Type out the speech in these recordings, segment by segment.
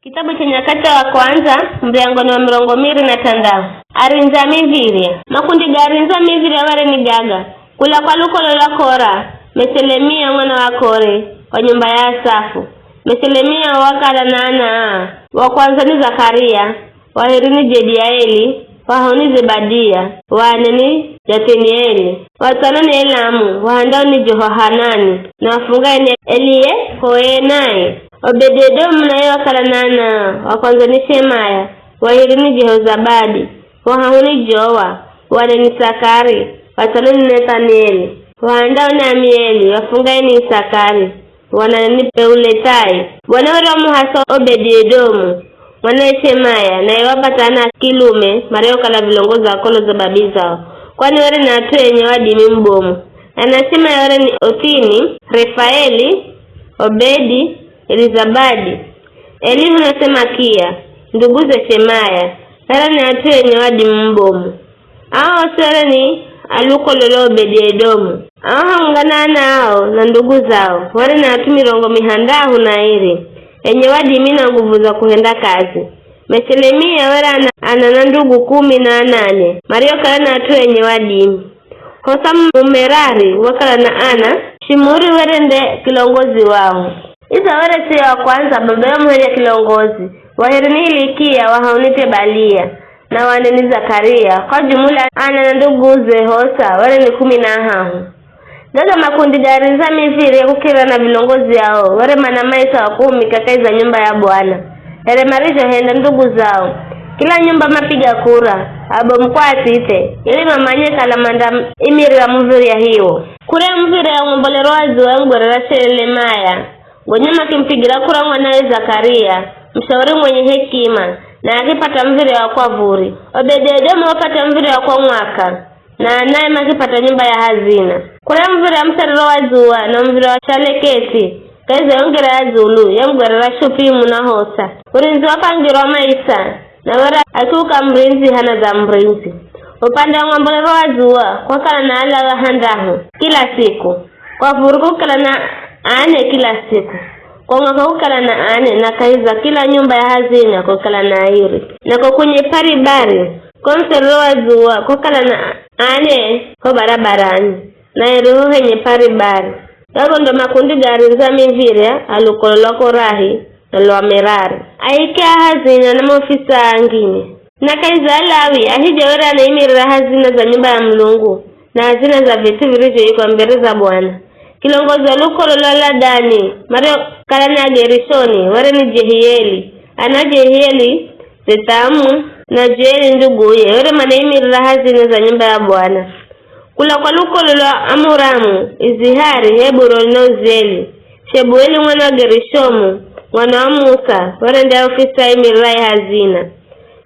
Kitabu cha Nyakati wa kwanza mlyango wa 26 arinza miviri makundi garinza miviri wale ni gaga kula kwa lukolo la Kora Meselemia mwana wa Kore wa nyumba ya Asafu Meselemia wakala nana wa kwanza ni Zakaria wa Herini Jediaeli wa Honi Zebadia wa Anani Yatenieli wa tano ni Elamu wa handao ni Jehohanani na wafunga ni Elie Hoenai Obed-Edomu naye wakala nana wa kwanza ni Shemaya wa Herini Jehozabadi wa Honi Joa wa Anani Sakari wa tano ni Nathanieli wa handao ni Amieli wafunga ni Isakari wanani Peuletai wanaora muhaso Obed-Edomu mwanae Shemaya na iwapatana kilume mareo kala vilongoza wakolo za babi zao kwani wale na atu yenye wadimi mbomu anasema ya wale ni Othini, Refaeli, Obedi, Elizabadi Elihu nasema Kia nduguze Shemaya wale ni atu yenye wadimi mbomu hao wale ni aluko lolo Obed-Edomu hao hanganana hao na ndugu zao wale na atu mirongo mihandahu na iri enye wadimi na nguvu za kuhenda kazi. Meselemia wala ana ndugu 18 Mario kala na atu enye wadimi Hosam Merari wakala na Ana Shimuri werende kilongozi wao Iza wale siya wa kwanza baba ya mwenye kilongozi Waherini Ilikia wa Haunite Balia na waneni Zakaria kwa jumula ana na nduguze Hosa wale ni 10 Gaga makundi garinza miviri ya kukira na vilongozi yao wale manamaisa wa 10 kakaiza nyumba ya Bwana Ere marijo henda ndugu zao kila nyumba mapiga kura abo mkwati ite ili mamanyeka la manda imiri ya mviri ya hiyo kure mviri ya mbolero wazi wa ngorera Shelemaya Gonyama kimpigira kura mwanae Zakaria mshauri mwenye hekima na akipata mviri wa kwa vuri Obed-Edomu wapata mviri wa kwa mwaka na naye makipata nyumba ya hazina kule mviri ya msariro wa zuwa na mviri wa Shaleketi kaiza yongera ya Zulu ya mgwerera Shupimu na Hosa urinzi wapangiro wa Maisa na wera akiuka mrinzi hana za mrinzi upande wa ngombolero wa zuwa kwa kala na ala wa handahu kila siku kwa vuruku kala na ane kila siku kwa mwaka kukala na ane na kaiza kila nyumba ya hazina kwa kala na airi na kwa kwenye paribari kwa msariro wa zuwa kwa kala na ane kwa barabarani na iruhu henye paribari Yago ndo makundi garinza miviri alukoloko rahi na lwa Merari Aike hazina na maofisa angine na kaiza Lawi ahije wera na imirira hazina za nyumba ya Mlungu na hazina za vitu virijo yiko mbere za Bwana Kilongozi alukololo la Dani Mario kalani Gerishoni wera ni Jehieli ana Jehieli Zetamu na Jeli nduguye wera mana imirira hazina za nyumba ya Bwana Kula kwa lukolo la Amuramu, Izihari, Heburoni na Uzieli Shebueli mwana wa Gerishomu, mwana wa Musa wale ndia ofisa imirai hazina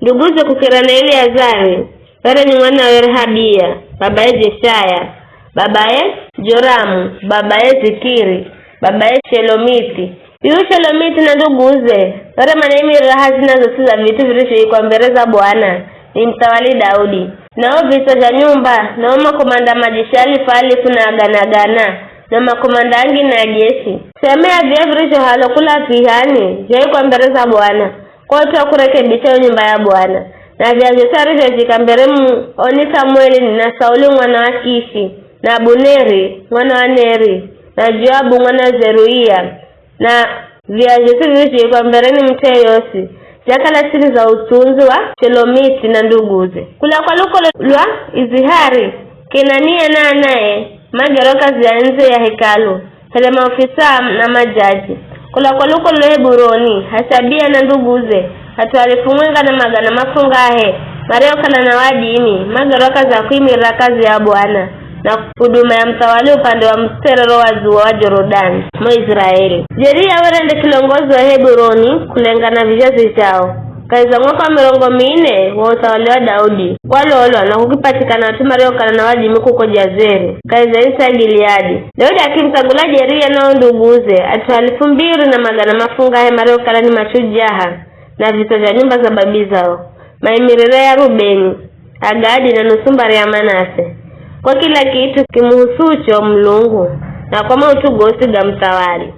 Nduguze kukira na Eleazari wale ni mwana wa Rehabia babaye Jeshaya babaye Joramu babaye Zikiri babaye Shelomiti Yu Shelomiti na nduguze wale manaimira hazina zote za vitu virisho kwa mbele za Bwana ni mtawali Daudi Nao visa za nyumba, nao makomanda majishali Falifu na Aganagana, na makomanda angi na jeshi. Semea vya virisho halokula pihani, jai kwa mbere za Bwana, kwa tuwa kurekebisha nyumba ya Bwana. Na vya zisari vya jikamberemu, oni Samueli na Sauli mwana wa Kishi, na Abuneri mwana wa Neri, na Joabu mwana wa Zeruia, na vya zisari kwa mbereni mte Yosi. Jakala siri za utunzi wa Shelomiti na nduguze. Kula kwa luko lwa Izihari, Kenania na anaye, mageroka zianze ya hekalu, hele maofisa na majaji. Kula kwa luko lwa Heburoni, Hashabia na nduguze, hatuarifu mwenga na magana mafungahe, mareo kana na wadimi, mageroka za kuimira kazi ya Bwana. Na huduma ya mtawali upande wa msterero wa zuwa wa Jorodani mwa Israeli. Jeria werende kilongozi wa Heburoni kulengana vijazi chao. Kaiza mwaka 400 wa utawali wa Daudi. Walolo na kukipatikana watu mareo kana na wadi miku kwa Jazeri. Kaiza Isa Gileadi. Daudi akimtagula Jeria na nduguze. Atu 2,000 na magana mafunga mareo kana ni machujaha. Na vita vya nyumba za babi zao. Maimirire ya Rubeni, Agadi na nusumbari ya Manase. Kwa kila kitu kimuhusucho Mlungu na kwa mautu gosi ga mtawali.